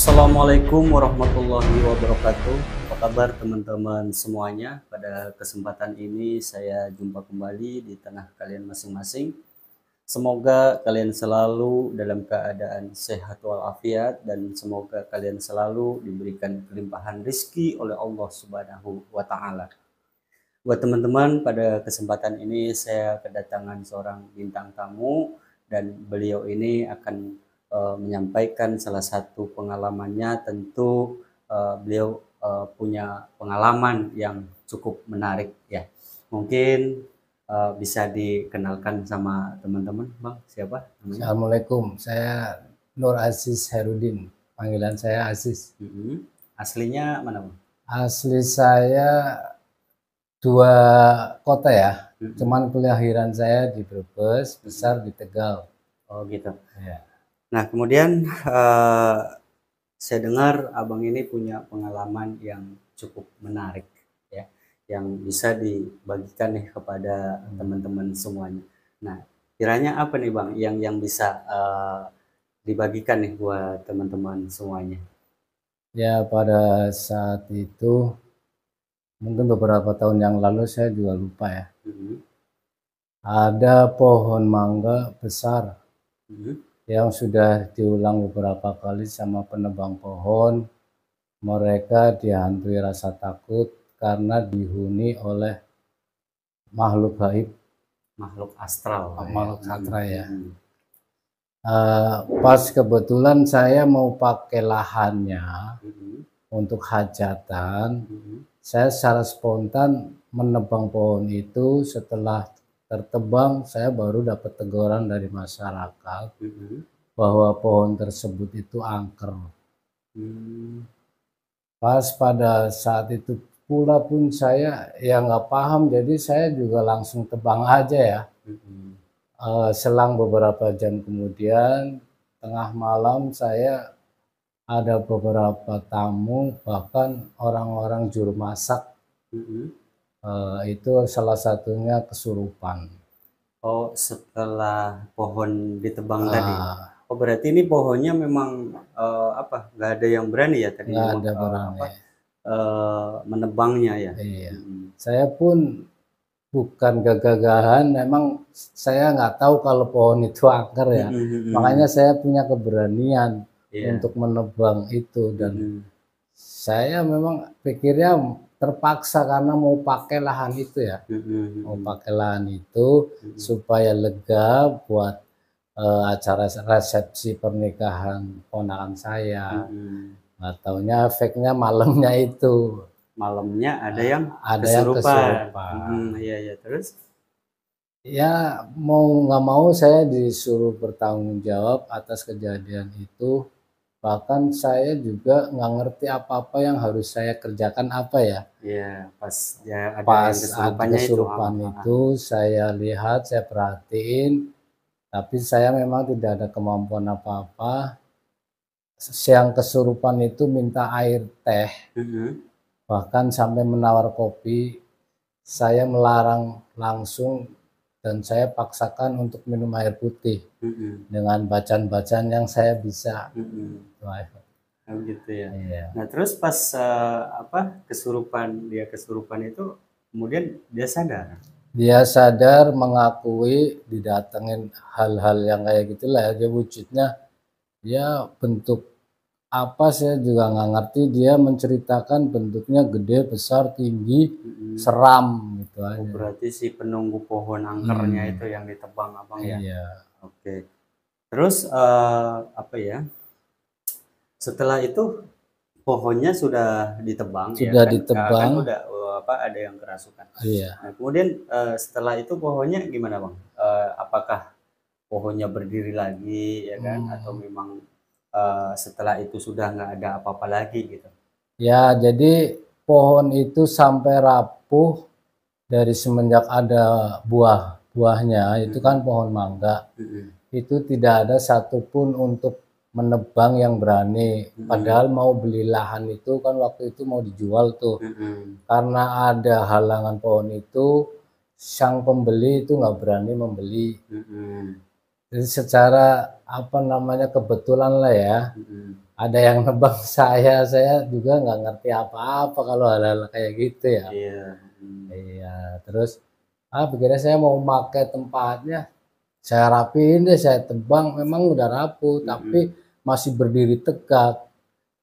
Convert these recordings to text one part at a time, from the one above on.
Assalamualaikum warahmatullahi wabarakatuh. Apa kabar teman-teman semuanya? Pada kesempatan ini saya jumpa kembali di tengah kalian masing-masing. Semoga kalian selalu dalam keadaan sehat walafiat dan semoga kalian selalu diberikan kelimpahan rezeki oleh Allah Subhanahu wa taala. Buat teman-teman, pada kesempatan ini saya kedatangan seorang bintang tamu dan beliau ini akan menyampaikan salah satu pengalamannya. Tentu beliau punya pengalaman yang cukup menarik ya. Mungkin bisa dikenalkan sama teman-teman, Bang. Siapa namanya? Assalamualaikum, saya Nur Aziz Herudin, panggilan saya Aziz. Aslinya mana, Bang? Asli saya dua kota ya, cuman kelahiran saya di Brebes, besar di Tegal. Oh gitu. Ya. Nah kemudian saya dengar abang ini punya pengalaman yang cukup menarik ya, yang bisa dibagikan nih kepada teman-teman semuanya. Nah kiranya apa nih Bang yang bisa dibagikan nih buat teman-teman semuanya? Ya, pada saat itu mungkin beberapa tahun yang lalu, saya juga lupa ya. Ada pohon mangga besar yang sudah diulang beberapa kali sama penebang pohon. Mereka dihantui rasa takut karena dihuni oleh makhluk gaib, Makhluk astral. makhluk astral ya. Pas kebetulan saya mau pakai lahannya untuk hajatan, saya secara spontan menebang pohon itu. Setelah tertebang, saya baru dapat teguran dari masyarakat bahwa pohon tersebut itu angker. Pas pada saat itu pula pun saya ya nggak paham, jadi saya juga langsung tebang aja ya. Selang beberapa jam kemudian, tengah malam, saya ada beberapa tamu, bahkan orang-orang juru masak. Itu salah satunya kesurupan. Oh, setelah pohon ditebang tadi. Oh, berarti ini pohonnya memang nggak ada yang berani ya tadi Nggak ada berani. Menebangnya ya. Iya. Saya pun bukan gagah-gagahan, memang saya nggak tahu kalau pohon itu angker ya. Makanya saya punya keberanian untuk menebang itu, dan saya memang pikirnya terpaksa karena mau pakai lahan itu ya. Mau pakai lahan itu supaya lega buat acara resepsi pernikahan ponakan saya. Nggak taunya efeknya malamnya itu. Malamnya ada yang kesurupan. Iya, terus? Ya mau nggak mau saya disuruh bertanggung jawab atas kejadian itu. Bahkan saya juga nggak ngerti apa-apa yang harus saya kerjakan apa ya. Iya, pas ya ada Pas yang ada kesurupan itu, saya lihat, saya perhatiin, tapi saya memang tidak ada kemampuan apa-apa. Yang kesurupan itu minta air teh, bahkan sampai menawar kopi. Saya melarang langsung dan saya paksakan untuk minum air putih dengan bacaan-bacaan yang saya bisa. Oh gitu ya. Iya. Nah terus pas kesurupan itu, kemudian dia sadar. Dia sadar, mengakui didatengin hal-hal yang kayak gitulah ya. Dia wujudnya, dia bentuk apa saya juga nggak ngerti. Dia menceritakan bentuknya gede, besar, tinggi, seram gitu aja. Oh, berarti si penunggu pohon angkernya itu yang ditebang abang ya. Iya. Oke. Terus setelah itu pohonnya sudah ditebang Sudah ya kan? ditebang. Kan udah ada yang kerasukan. Iya. Nah, kemudian setelah itu pohonnya gimana bang? Apakah pohonnya berdiri lagi ya kan? Atau memang setelah itu sudah nggak ada apa-apa lagi gitu? Ya, jadi pohon itu sampai rapuh dari semenjak ada buahnya. Itu kan pohon mangga. Itu tidak ada satupun untuk menebang yang berani. Padahal mau beli lahan itu kan waktu itu mau dijual tuh. Karena ada halangan pohon itu, sang pembeli itu nggak berani membeli. Jadi secara kebetulan lah ya, ada yang nebang saya juga nggak ngerti apa-apa kalau hal-hal kayak gitu ya. Iya. Iya, terus pikirnya saya mau pakai tempatnya, saya rapiin deh, saya tebang, memang udah rapuh, tapi masih berdiri tegak.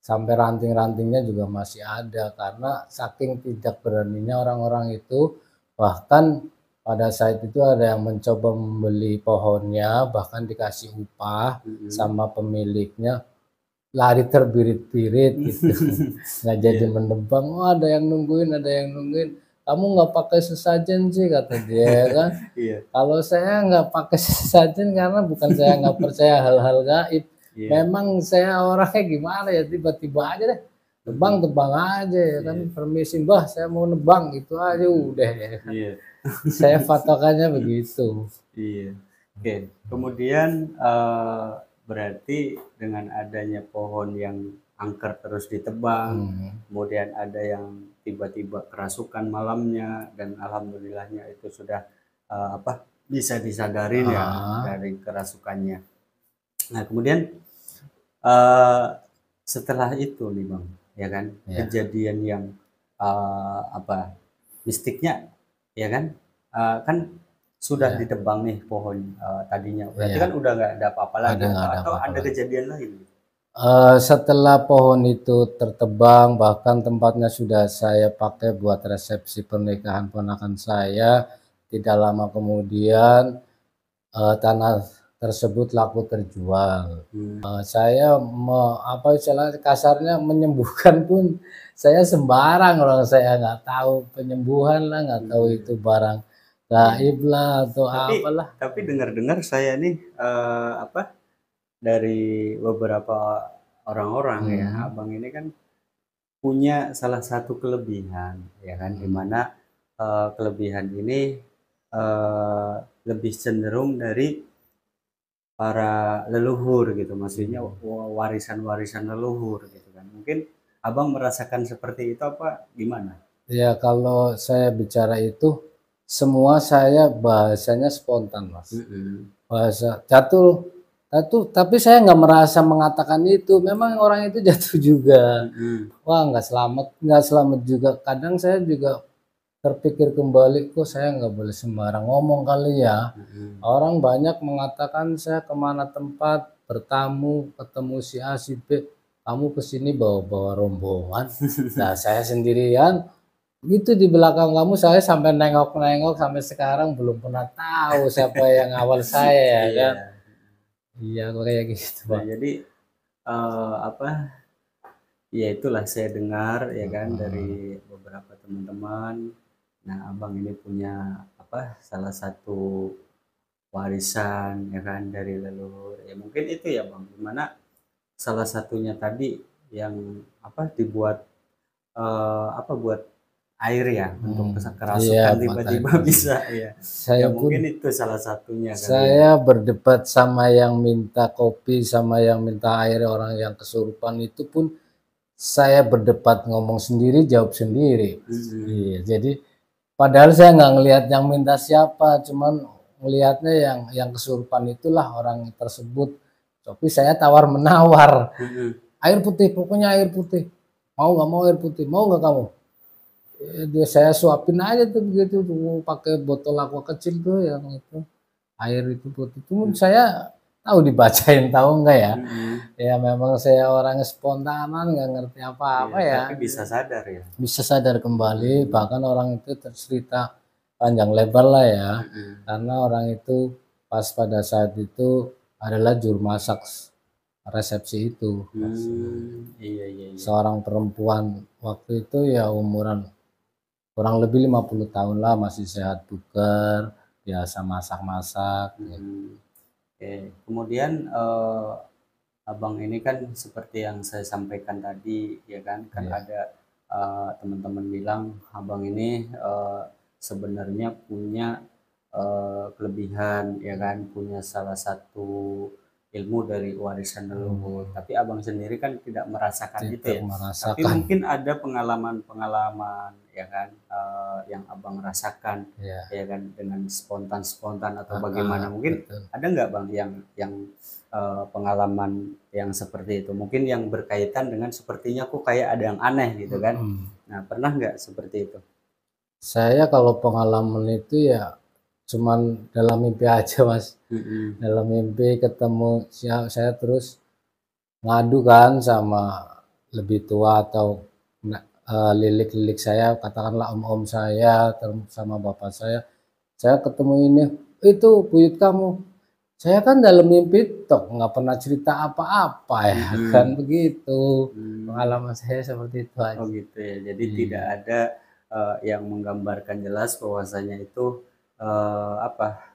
Sampai ranting-rantingnya juga masih ada, karena saking tidak beraninya orang-orang itu, bahkan pada saat itu ada yang mencoba membeli pohonnya, bahkan dikasih upah sama pemiliknya, lari terbirit-birit gitu, nggak jadi menebang. Oh, ada yang nungguin, kamu nggak pakai sesajen sih, kata dia kan. Iya. Kalau saya nggak pakai sesajen karena bukan saya nggak percaya hal-hal gaib. Memang saya orangnya gimana ya, tiba-tiba aja deh tebang aja ya kan, permisi Mbah saya mau nebang, gitu aja udah ya kan. Saya patokannya begitu. Iya. Oke, kemudian berarti dengan adanya pohon yang angker terus ditebang, kemudian ada yang tiba-tiba kerasukan malamnya, dan alhamdulillahnya itu sudah bisa disadarin ya dari kerasukannya. Nah, kemudian setelah itu nih Bang, ya kan, kejadian yang mistiknya, ya kan, kan sudah ditebang nih pohon tadinya, berarti kan udah nggak ada apa-apa lagi, atau ada kejadian lain? Setelah pohon itu tertebang, bahkan tempatnya sudah saya pakai buat resepsi pernikahan ponakan saya, tidak lama kemudian tanah tersebut laku terjual. Saya istilahnya kasarnya menyembuhkan pun saya sembarang, orang saya nggak tahu penyembuhan lah, nggak tahu itu barang gaib lah atau apalah. Tapi dengar-dengar saya nih dari beberapa orang-orang ya, abang ini kan punya salah satu kelebihan, ya kan, dimana kelebihan ini lebih cenderung dari para leluhur gitu, maksudnya warisan-warisan leluhur gitu kan. Mungkin abang merasakan seperti itu apa gimana? Ya, kalau saya bicara itu semua saya bahasanya spontan, Mas. Bahasa jatuh, tapi saya nggak merasa mengatakan itu. Memang orang itu jatuh juga. Wah, nggak selamat juga. Kadang saya juga terpikir kembali, kok saya nggak boleh sembarang ngomong kali ya. Orang banyak mengatakan saya kemana tempat bertamu, ketemu si A, si B, kamu kesini bawa-bawa rombongan. Nah, saya sendirian. Itu di belakang kamu, saya sampai nengok-nengok sampai sekarang belum pernah tahu siapa yang awal saya ya kan. Iya, kayak gitu, Pak. Nah, jadi ya itulah saya dengar ya kan dari beberapa teman-teman. Nah, abang ini punya salah satu warisan ya kan dari leluhur. Ya mungkin itu ya Bang, dimana salah satunya tadi yang dibuat buat air ya, untuk kerasukan tiba-tiba bisa ya. Saya mungkin itu salah satunya kali. Saya berdebat sama yang minta kopi sama yang minta air, orang yang kesurupan itu pun saya berdebat, ngomong sendiri jawab sendiri. Iya, jadi padahal saya nggak ngelihat yang minta siapa, cuman ngelihatnya yang kesurupan itulah orang tersebut. Tapi saya tawar menawar, air putih, pokoknya air putih, mau nggak mau air putih, mau nggak kamu? Dia saya suapin aja tuh begitu tuh, pakai botol aqua kecil tuh yang itu air itu putih. Cuman saya tahu dibacain, tahu enggak ya? Ya memang saya orangnya spontanan, nggak ngerti apa-apa ya. Tapi bisa sadar ya. Bisa sadar kembali, bahkan orang itu cerita panjang lebar lah ya. Karena orang itu pas pada saat itu adalah juru masak resepsi itu. Iya. Seorang perempuan waktu itu ya umuran kurang lebih 50 tahun lah, masih sehat bugar, biasa masak-masak. Kemudian abang ini kan seperti yang saya sampaikan tadi ya kan, ada teman-teman bilang abang ini sebenarnya punya kelebihan ya kan, punya salah satu ilmu dari warisan leluhur, tapi abang sendiri kan tidak merasakan itu ya. Tapi mungkin ada pengalaman-pengalaman ya kan, yang abang rasakan, ya kan, dengan spontan atau bagaimana, mungkin betul. ada nggak bang yang pengalaman yang seperti itu, mungkin yang berkaitan dengan sepertinya kok kayak ada yang aneh gitu kan. Nah, pernah nggak seperti itu? Saya kalau pengalaman itu ya cuman dalam mimpi aja Mas. Dalam mimpi ketemu saya terus ngadu kan sama lebih tua atau lilik-lilik saya, katakanlah om-om saya sama bapak saya ketemu ini, itu buyut kamu. Saya kan dalam mimpi toh nggak pernah cerita apa-apa ya kan, begitu. Pengalaman saya seperti itu aja. Oh gitu ya. Jadi tidak ada yang menggambarkan jelas bahwasanya itu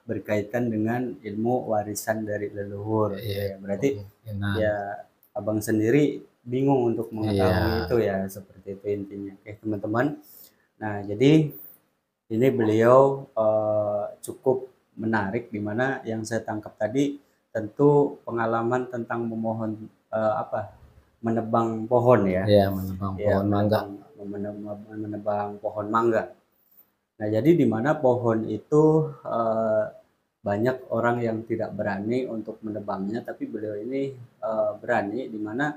berkaitan dengan ilmu warisan dari leluhur. Ya, berarti ya abang sendiri bingung untuk mengetahui itu ya, seperti itu intinya. Oke teman-teman. Nah jadi ini beliau cukup menarik, dimana yang saya tangkap tadi tentu pengalaman tentang memohon menebang pohon ya. Iya, menebang pohon mangga. Menebang pohon mangga. Nah, jadi di mana pohon itu banyak orang yang tidak berani untuk menebangnya, tapi beliau ini berani, di mana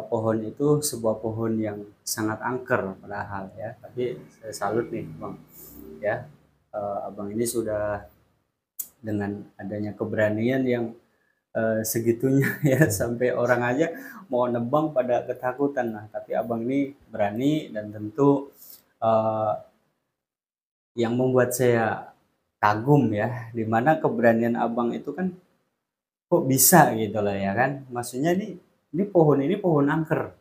pohon itu sebuah pohon yang sangat angker padahal ya. Tapi saya salut nih, Bang. Ya. Abang ini sudah dengan adanya keberanian yang segitunya ya, sampai orang aja mau nebang pada ketakutan. Nah, tapi abang ini berani, dan tentu yang membuat saya kagum ya, dimana keberanian abang itu kan kok bisa gitu lah ya kan, maksudnya ini pohon angker,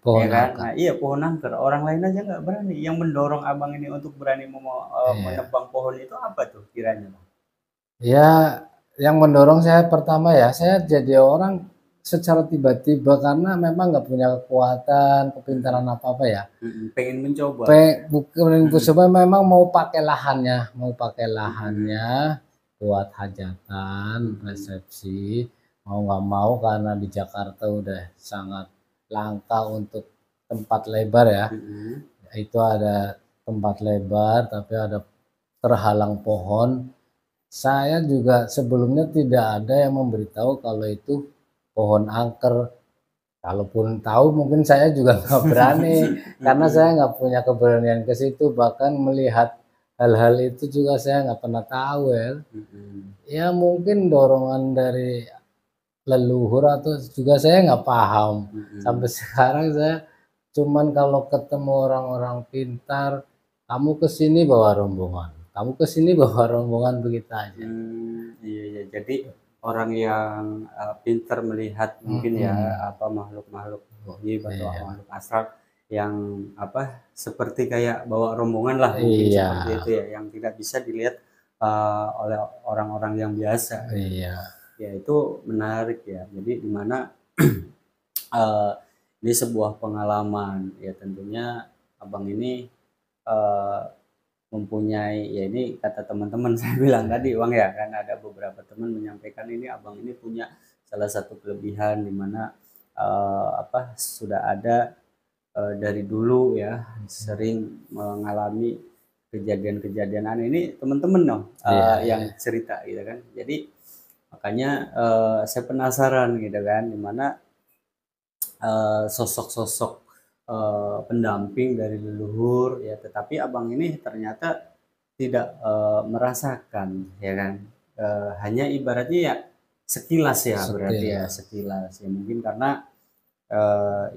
pohon ya kan angker. Nah iya, pohon angker, orang lain aja nggak berani. Yang mendorong abang ini untuk berani menebang pohon itu apa tuh kiranya bang? Ya, yang mendorong saya pertama ya, saya jadi orang secara tiba-tiba karena memang nggak punya kekuatan, kepintaran apa-apa ya. Pengen mencoba. Bukan mencoba, memang mau pakai lahannya buat hajatan, resepsi, mau nggak mau karena di Jakarta udah sangat langka untuk tempat lebar ya. Itu ada tempat lebar tapi ada terhalang pohon. Saya juga sebelumnya tidak ada yang memberitahu kalau itu pohon angker. Kalaupun tahu mungkin saya juga nggak berani karena saya nggak punya keberanian ke situ. Bahkan melihat hal-hal itu juga saya nggak pernah tahu ya. Ya mungkin dorongan dari leluhur atau juga saya nggak paham. Sampai sekarang saya cuman kalau ketemu orang-orang pintar, kamu kesini bawa rombongan. Kamu kesini bawa rombongan, begitu aja. Iya, jadi orang yang pintar melihat mungkin ya makhluk-makhluk gaib atau makhluk astral yang seperti kayak bawa rombongan lah, mungkin seperti itu ya, yang tidak bisa dilihat oleh orang-orang yang biasa. Ya itu menarik ya. Jadi dimana ini sebuah pengalaman ya, tentunya abang ini mempunyai, ya ini kata teman-teman saya bilang tadi bang ya kan, ada beberapa teman menyampaikan ini abang ini punya salah satu kelebihan, dimana sudah ada dari dulu ya, sering mengalami kejadian-kejadian aneh. Ini teman-teman yang cerita gitu kan. Jadi makanya saya penasaran gitu kan, dimana sosok-sosok pendamping dari leluhur ya, tetapi abang ini ternyata tidak merasakan ya kan, hanya ibaratnya ya sekilas ya, berarti ya sekilas ya, mungkin karena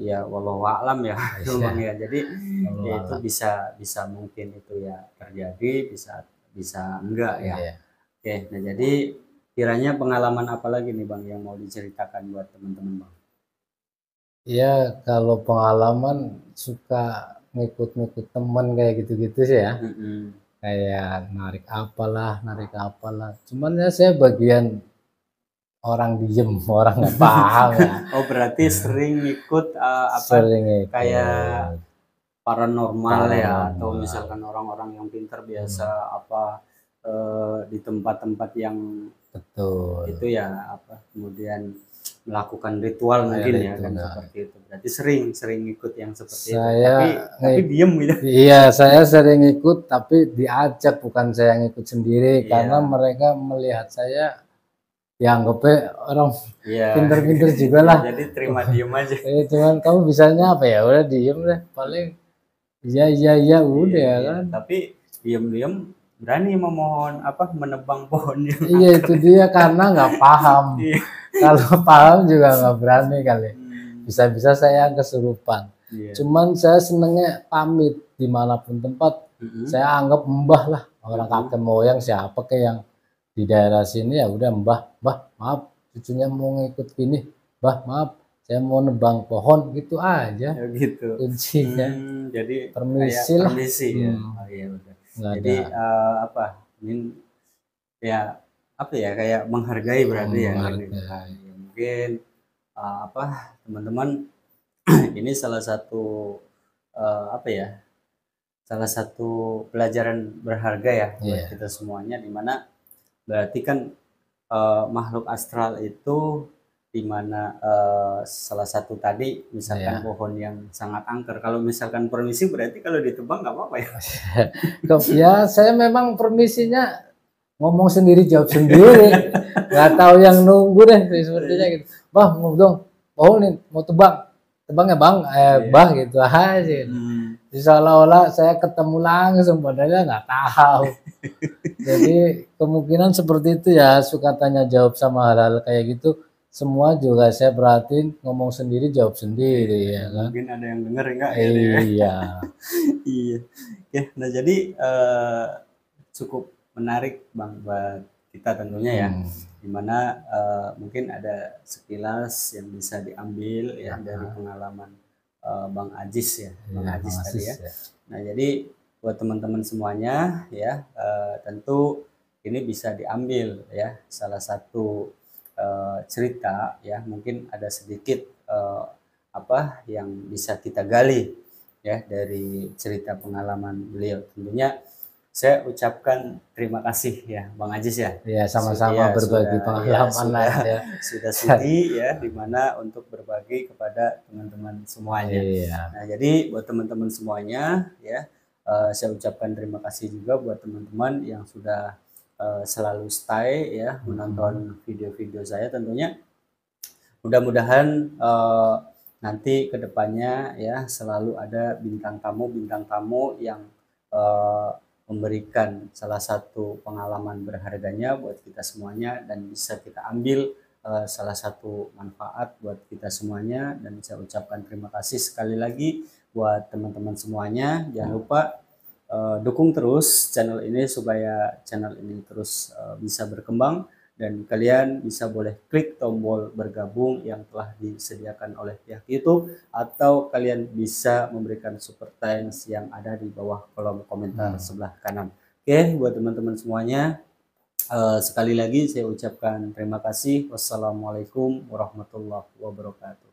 ya wallahu a'lam ya bang ya. Jadi ya itu bisa mungkin itu ya terjadi, bisa enggak ya. Oke, nah jadi kiranya pengalaman apa lagi nih bang yang mau diceritakan buat teman-teman bang? Ya kalau pengalaman suka ngikut-ngikut temen kayak gitu-gitu sih ya. Kayak narik apalah. Cuman ya saya bagian orang diem, orang nggak paham ya. Oh berarti sering ikut kayak paranormal ya, atau misalkan orang-orang yang pintar biasa di tempat-tempat yang betul itu ya, kemudian melakukan ritual mungkin ya kan seperti itu. Berarti sering ikut yang seperti saya itu. Tapi diem gitu. Iya, saya sering ikut tapi diajak, bukan saya yang ikut sendiri karena mereka melihat saya dianggapnya orang pinter-pinter juga lah. Jadi terima diem aja. Cuman kamu bisanya apa ya? Udah diem deh, paling iya udah kan. Tapi diem berani memohon menebang pohonnya. Iya itu dia, karena nggak paham. Kalau paham juga nggak berani kali. Bisa-bisa saya kesurupan. Cuman saya senengnya pamit dimanapun tempat. Saya anggap mbah lah, orang kakek moyang siapa ke yang di daerah sini, ya udah mbah maaf cucunya mau ngikut gini, mbah maaf saya mau nebang pohon, gitu aja. Ya, gitu. Kuncinya. Jadi permisi lah. Ya. Oh, iya udah. Jadi ini ya kayak menghargai berarti ya. Mungkin teman-teman ini salah satu salah satu pelajaran berharga ya buat kita semuanya, dimana berarti kan makhluk astral itu dimana salah satu tadi misalkan pohon yang sangat angker, kalau misalkan permisi berarti kalau ditebang nggak apa-apa ya. Ya saya memang permisinya ngomong sendiri jawab sendiri, nggak tahu yang nunggu deh sepertinya gitu. Bah mau dong pohon nih mau tebang ya bang, bah gitu aja. Seolah-olah saya ketemu langsung padahal nggak tahu. Jadi kemungkinan seperti itu ya, suka tanya jawab sama hal-hal kayak gitu. Semua juga saya perhatiin ngomong sendiri jawab sendiri ya kan. Mungkin ada yang denger enggak? Iya. Iya. Ya, nah jadi cukup menarik Bang buat kita tentunya ya. Dimana mungkin ada sekilas yang bisa diambil ya dari pengalaman Bang Ajis ya, Bang Ajis tadi ya. Nah jadi buat teman-teman semuanya ya, tentu ini bisa diambil ya salah satu cerita ya, mungkin ada sedikit yang bisa kita gali ya dari cerita pengalaman beliau. Tentunya saya ucapkan terima kasih ya Bang Ajis ya. Ya sama-sama berbagi pengalaman ya. Sudah sudi ya dimana untuk berbagi kepada teman-teman semuanya. Nah jadi buat teman-teman semuanya ya, saya ucapkan terima kasih juga buat teman-teman yang sudah selalu stay ya menonton video-video saya. Tentunya mudah-mudahan nanti kedepannya ya selalu ada bintang tamu yang memberikan salah satu pengalaman berharganya buat kita semuanya, dan bisa kita ambil salah satu manfaat buat kita semuanya. Dan saya ucapkan terima kasih sekali lagi buat teman-teman semuanya. Jangan lupa dukung terus channel ini supaya channel ini terus bisa berkembang, dan kalian bisa boleh klik tombol bergabung yang telah disediakan oleh pihak YouTube, atau kalian bisa memberikan super thanks yang ada di bawah kolom komentar sebelah kanan. Oke, buat teman-teman semuanya, sekali lagi saya ucapkan terima kasih. Wassalamualaikum warahmatullahi wabarakatuh.